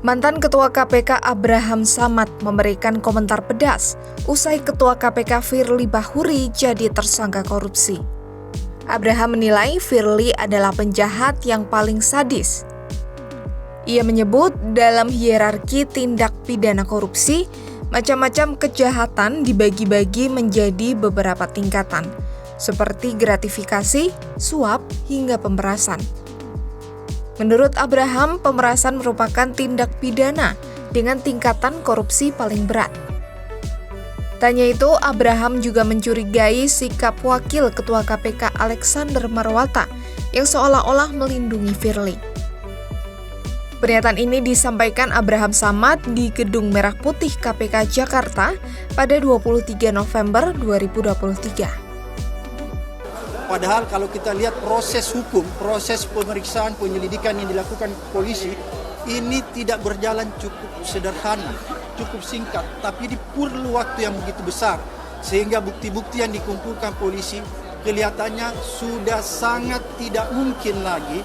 Mantan Ketua KPK Abraham Samad memberikan komentar pedas usai Ketua KPK Firly Bahuri jadi tersangka korupsi. Abraham menilai Firly adalah penjahat yang paling sadis. Ia menyebut dalam hierarki tindak pidana korupsi, macam-macam kejahatan dibagi-bagi menjadi beberapa tingkatan, seperti gratifikasi, suap, hingga pemerasan. Menurut Abraham, pemerasan merupakan tindak pidana dengan tingkatan korupsi paling berat. Tanya itu, Abraham juga mencurigai sikap Wakil Ketua KPK Alexander Marwata yang seolah-olah melindungi Firly. Pernyataan ini disampaikan Abraham Samad di Gedung Merah Putih KPK Jakarta pada 23 November 2023. Padahal kalau kita lihat proses hukum, proses pemeriksaan penyelidikan yang dilakukan polisi, ini tidak berjalan cukup sederhana, cukup singkat, tapi perlu waktu yang begitu besar. Sehingga bukti-bukti yang dikumpulkan polisi kelihatannya sudah sangat tidak mungkin lagi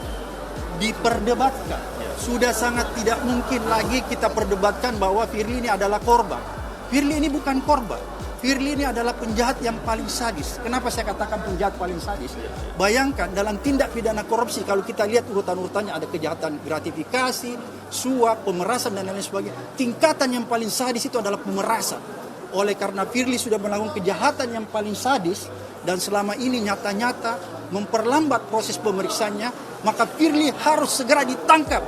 diperdebatkan. Sudah sangat tidak mungkin lagi kita perdebatkan bahwa Firly ini adalah korban. Firly ini bukan korban. Firly ini adalah penjahat yang paling sadis. Kenapa saya katakan penjahat paling sadis? Bayangkan dalam tindak pidana korupsi, kalau kita lihat urutan-urutannya ada kejahatan gratifikasi, suap, pemerasan, dan lain sebagainya. Tingkatan yang paling sadis itu adalah pemerasan. Oleh karena Firly sudah melakukan kejahatan yang paling sadis, dan selama ini nyata-nyata memperlambat proses pemeriksaannya, maka Firly harus segera ditangkap,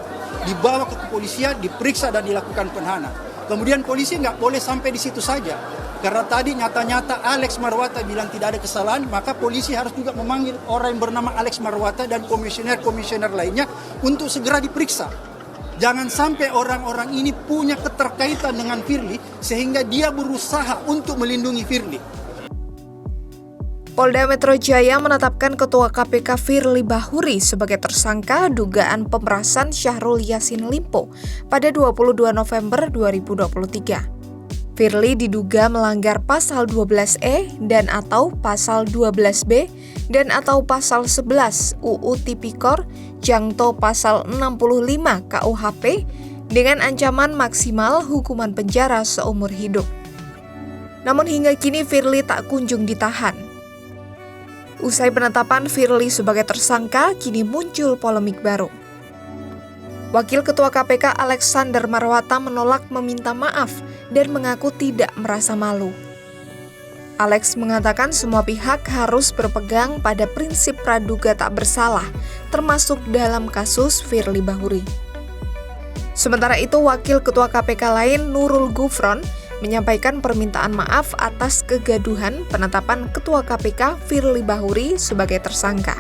dibawa ke kepolisian, diperiksa dan dilakukan penahanan. Kemudian polisi nggak boleh sampai di situ saja. Karena tadi nyata-nyata Alex Marwata bilang tidak ada kesalahan, maka polisi harus juga memanggil orang yang bernama Alex Marwata dan komisioner-komisioner lainnya untuk segera diperiksa. Jangan sampai orang-orang ini punya keterkaitan dengan Firly sehingga dia berusaha untuk melindungi Firly. Polda Metro Jaya menetapkan Ketua KPK Firly Bahuri sebagai tersangka dugaan pemerasan Syahrul Yassin Limpo pada 22 November 2023. Firly diduga melanggar pasal 12E dan atau pasal 12B dan atau pasal 11 UU Tipikor jangto pasal 65 KUHP dengan ancaman maksimal hukuman penjara seumur hidup. Namun hingga kini Firly tak kunjung ditahan. Usai penetapan Firly sebagai tersangka, kini muncul polemik baru. Wakil Ketua KPK Alexander Marwata menolak meminta maaf dan mengaku tidak merasa malu. Alex mengatakan semua pihak harus berpegang pada prinsip praduga tak bersalah, termasuk dalam kasus Firly Bahuri. Sementara itu, Wakil Ketua KPK lain Nurul Gufron menyampaikan permintaan maaf atas kegaduhan penetapan Ketua KPK Firly Bahuri sebagai tersangka.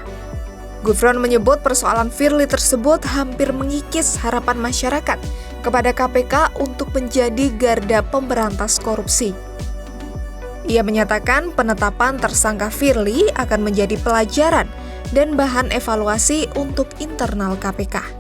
Gufron menyebut persoalan Firly tersebut hampir mengikis harapan masyarakat kepada KPK untuk menjadi garda pemberantas korupsi. Ia menyatakan penetapan tersangka Firly akan menjadi pelajaran dan bahan evaluasi untuk internal KPK.